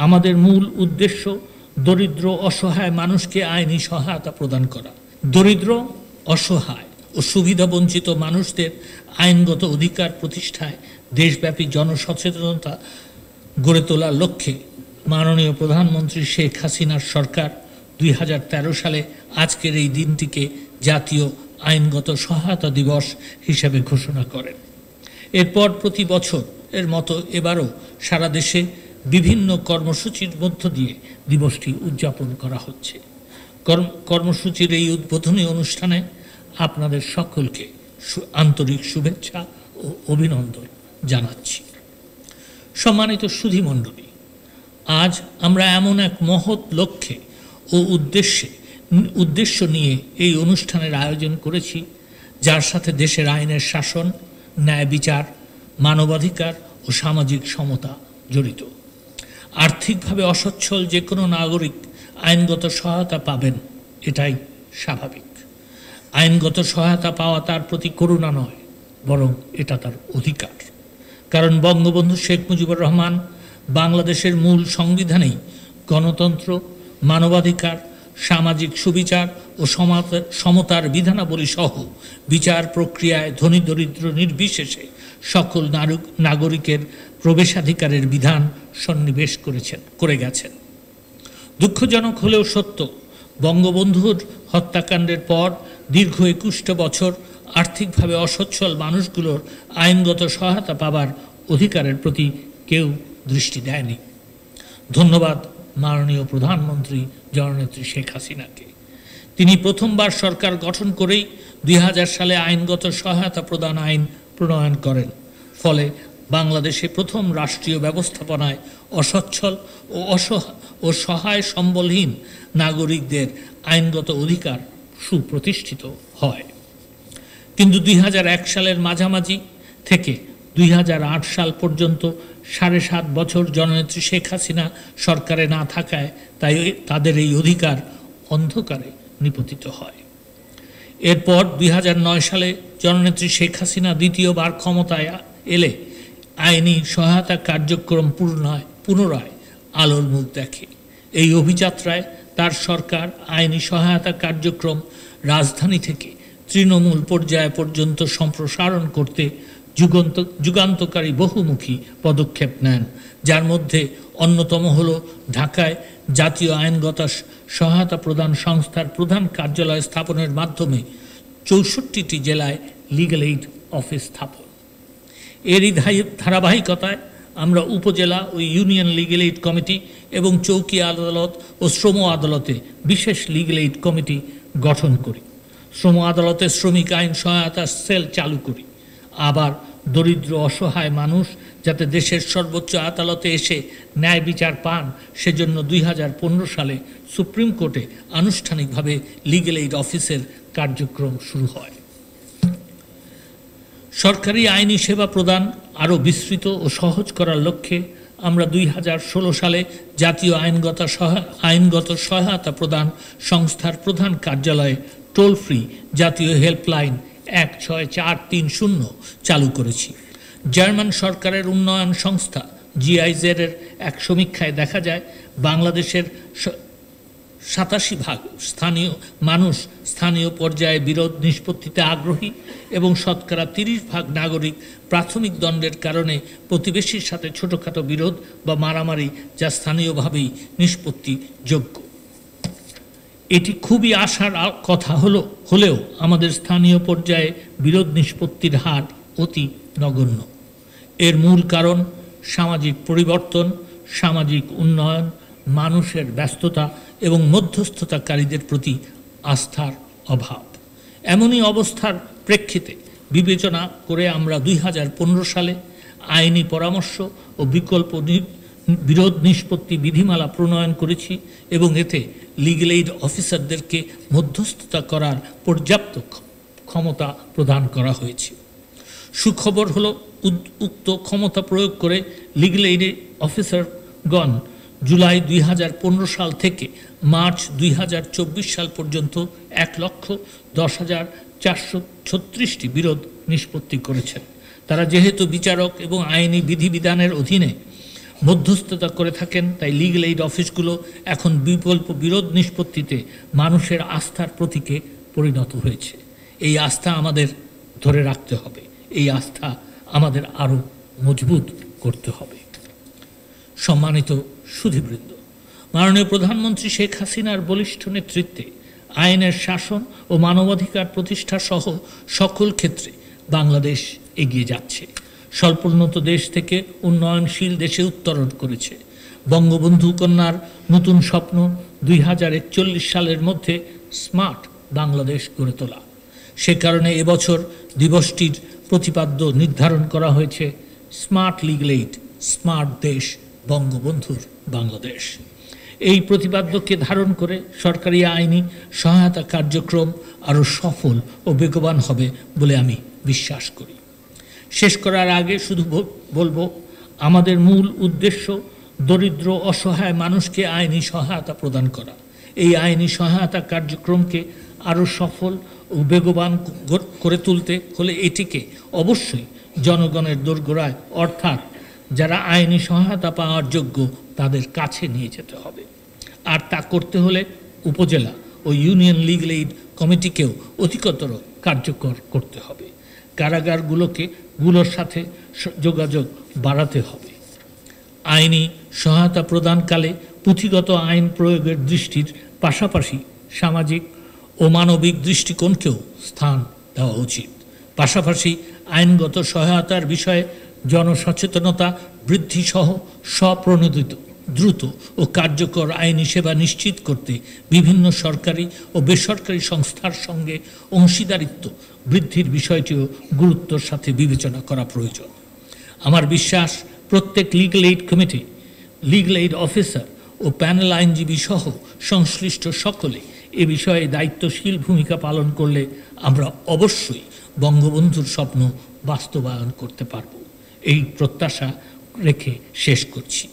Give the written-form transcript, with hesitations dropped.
আমাদের মূল উদ্দেশ্য দরিদ্র অসহায় মানুষকে আইনি সহায়তা প্রদান করা। দরিদ্র, অসহায় ও সুবিধাবঞ্চিত মানুষদের আইনগত অধিকার প্রতিষ্ঠায় দেশব্যাপী জনসচেতনতা গড়ে তোলার লক্ষ্যে মাননীয় প্রধানমন্ত্রী শেখ হাসিনার সরকার 2013 সালে আজকের এই দিনটিকে জাতীয় আইনগত সহায়তা দিবস হিসেবে ঘোষণা করেন। এরপর প্রতি বছর এর মতো এবারও সারা দেশে বিভিন্ন কর্মসূচির মধ্য দিয়ে দিবসটি উদযাপন করা হচ্ছে। কর্মসূচির এই উদ্বোধনী অনুষ্ঠানে আপনাদের সকলকে আন্তরিক শুভেচ্ছা ও অভিনন্দন জানাচ্ছি। সম্মানিত সুধীমণ্ডলী, আজ আমরা এমন এক মহৎ লক্ষ্যে ও উদ্দেশ্য নিয়ে এই অনুষ্ঠানের আয়োজন করেছি, যার সাথে দেশের আইনের শাসন, ন্যায় বিচার, মানবাধিকার ও সামাজিক সমতা জড়িত। আর্থিকভাবে অসচ্ছল যে কোনো নাগরিক আইনগত সহায়তা পাবেন, এটাই স্বাভাবিক। আইনগত সহায়তা পাওয়া তার প্রতি করুণা নয়, বরং এটা তার অধিকার। কারণ বঙ্গবন্ধু শেখ মুজিবুর রহমান বাংলাদেশের মূল সংবিধানেই গণতন্ত্র, মানবাধিকার, সামাজিক সুবিচার ও সমতার বিধানাবলী সহ বিচার প্রক্রিয়ায় ধনী দরিদ্র নির্বিশেষে সকল নাগরিকের প্রবেশাধিকারের বিধান সন্নিবেশ করে গেছেন। দুঃখজনক হলেও সত্য, বঙ্গবন্ধুর হত্যাকাণ্ডের পর দীর্ঘ 21টা বছর আর্থিকভাবে অসচ্ছল মানুষগুলোর আইনগত সহায়তা পাবার অধিকারের প্রতি কেউ দৃষ্টি দেয়নি। ধন্যবাদ মাননীয় প্রধানমন্ত্রী জননেত্রী শেখ হাসিনাকে। তিনি প্রথমবার সরকার গঠন করেই 2000 সালে আইনগত সহায়তা প্রদান আইন প্রণয়ন করেন। ফলে বাংলাদেশে প্রথম রাষ্ট্রীয় ব্যবস্থাপনায় অসচ্ছল ও সহায় সম্বলহীন নাগরিকদের আইনগত অধিকার সুপ্রতিষ্ঠিত হয়। কিন্তু 2001 সালের মাঝামাঝি থেকে 2008 সাল পর্যন্ত 7.5 বছর জননেত্রী শেখ হাসিনা সরকারে না থাকায় তাদের এই অধিকার অন্ধকারে নিপতিত হয়। এরপর 2009 সালে জননেত্রী শেখ হাসিনা দ্বিতীয়বার ক্ষমতায় এলে আইনি সহায়তা কার্যক্রম পুনরায় আলোর মুখ দেখে। এই অভিযাত্রায় তার সরকার আইনি সহায়তা কার্যক্রম রাজধানী থেকে তৃণমূল পর্যায় পর্যন্ত সম্প্রসারণ করতে যুগান্তকারী বহুমুখী পদক্ষেপ নেন, যার মধ্যে অন্যতম হল ঢাকায় জাতীয় আইনগত সহায়তা প্রদান সংস্থার প্রধান কার্যালয় স্থাপনের মাধ্যমে 64টি জেলায় লিগ্যাল এইড অফিস স্থাপন। এরই ধারাবাহিকতায় আমরা উপজেলা ও ইউনিয়ন লিগ্যাল এইড কমিটি এবং চৌকি আদালত ও শ্রম আদালতে বিশেষ লিগ্যাল এইড কমিটি গঠন করি। শ্রম আদালতে শ্রমিক আইন সহায়তা সেল চালু করি। আবার দরিদ্র অসহায় মানুষ যাতে দেশের সর্বোচ্চ আদালতে এসে ন্যায় বিচার পান, সেজন্য 2015 সালে সুপ্রিম কোর্টে আনুষ্ঠানিকভাবে লিগ্যাল এইড অফিসের কার্যক্রম শুরু হয়। সরকারি আইনি সেবা প্রদান আরও বিস্তৃত ও সহজ করার লক্ষ্যে আমরা 2016 সালে জাতীয় আইনগত সহায়তা প্রদান সংস্থার প্রধান কার্যালয়ে টোল ফ্রি জাতীয় হেল্পলাইন 16430 চালু করেছি। জার্মান সরকারের উন্নয়ন সংস্থা GIZ এর এক সমীক্ষায় দেখা যায়, বাংলাদেশের 87% স্থানীয় পর্যায়ে বিরোধ নিষ্পত্তিতে আগ্রহী এবং শতকরা 30% নাগরিক প্রাথমিক দণ্ডের কারণে প্রতিবেশীর সাথে ছোটোখাটো বিরোধ বা মারামারি যা স্থানীয়ভাবেই নিষ্পত্তিযোগ্য। এটি খুবই আশার কথা হলেও আমাদের স্থানীয় পর্যায়ে বিরোধ নিষ্পত্তির হার অতি নগণ্য। এর মূল কারণ সামাজিক পরিবর্তন, সামাজিক উন্নয়ন, মানুষের ব্যস্ততা এবং মধ্যস্থতাকারীদের প্রতি আস্থার অভাব। এমনই অবস্থার প্রেক্ষিতে বিবেচনা করে আমরা 2015 সালে আইনি পরামর্শ ও বিকল্প বিরোধ নিষ্পত্তি বিধিমালা প্রণয়ন করেছি এবং এতে লিগ্যাল এইড অফিসারদেরকে মধ্যস্থতা করার পর্যাপ্ত ক্ষমতা প্রদান করা হয়েছে। সুখবর হলো, উক্ত ক্ষমতা প্রয়োগ করে লিগ্যাল এইড অফিসারগণ জুলাই 2015 সাল থেকে মার্চ 2024 সাল পর্যন্ত 1,10,436টি বিরোধ নিষ্পত্তি করেছেন। তারা যেহেতু বিচারক এবং আইনি বিধিবিধানের অধীনে মধ্যস্থতা করে থাকেন। তাই লিগ্যাল এইড অফিসগুলো এখন বিকল্প বিরোধ নিষ্পত্তিতে মানুষের আস্থার প্রতীকে পরিণত হয়েছে। এই আস্থা আমাদের ধরে রাখতে হবে, এই আস্থা আমাদের আরও মজবুত করতে হবে। সম্মানিত সুধীবৃন্দ, মাননীয় প্রধানমন্ত্রী শেখ হাসিনার বলিষ্ঠ নেতৃত্বে আইনের শাসন ও মানবাধিকার প্রতিষ্ঠা সহ সকল ক্ষেত্রে বাংলাদেশ এগিয়ে যাচ্ছে। স্বল্পোন্নত দেশ থেকে উন্নয়নশীল দেশে উত্তরণ করেছে। বঙ্গবন্ধু কন্যার নতুন স্বপ্ন 2041 সালের মধ্যে স্মার্ট বাংলাদেশ গড়ে তোলা। সে কারণে এবছর দিবসটির প্রতিপাদ্য নির্ধারণ করা হয়েছে স্মার্ট লিগ্যাল এইড, স্মার্ট দেশ, বঙ্গবন্ধুর বাংলাদেশ। এই প্রতিপাদ্যকে ধারণ করে সরকারি আইনি সহায়তা কার্যক্রম আরও সফল ও বেগবান হবে বলে আমি বিশ্বাস করি। শেষ করার আগে শুধু বলবো, আমাদের মূল উদ্দেশ্য দরিদ্র অসহায় মানুষকে আইনি সহায়তা প্রদান করা। এই আইনি সহায়তা কার্যক্রমকে আরও সফল ও বেগবান করে তুলতে হলে এটিকে অবশ্যই জনগণের দোরগোড়ায়, অর্থাৎ যারা আইনি সহায়তা পাওয়ার যোগ্য তাদের কাছে নিয়ে যেতে হবে। আর তা করতে হলে উপজেলা ও ইউনিয়ন লিগ্যাল এইড কমিটিকেও অধিকতর কার্যকর করতে হবে। কারাগারগুলোর সাথে যোগাযোগ বাড়াতে হবে। আইনি সহায়তা প্রদানকালে পুঁথিগত আইন প্রয়োগের দৃষ্টির পাশাপাশি সামাজিক ও মানবিক দৃষ্টিকোণকেও স্থান দেওয়া উচিত। পাশাপাশি আইনগত সহায়তার বিষয়ে জনসচেতনতা বৃদ্ধিসহ স্বপ্রণোদিত দ্রুত ও কার্যকর আইনি সেবা নিশ্চিত করতে বিভিন্ন সরকারি ও বেসরকারি সংস্থার সঙ্গে অংশীদারিত্ব বৃদ্ধির বিষয়টিও গুরুত্বের সাথে বিবেচনা করা প্রয়োজন। আমার বিশ্বাস প্রত্যেক legal aid committee, legal aid officer ও প্যানেল আইনজীবী সহ সংশ্লিষ্ট সকলে এ বিষয়ে দায়িত্বশীল ভূমিকা পালন করলে আমরা অবশ্যই বঙ্গবন্ধুর স্বপ্ন বাস্তবায়ন করতে পারব। এই প্রত্যাশা রেখে শেষ করছি।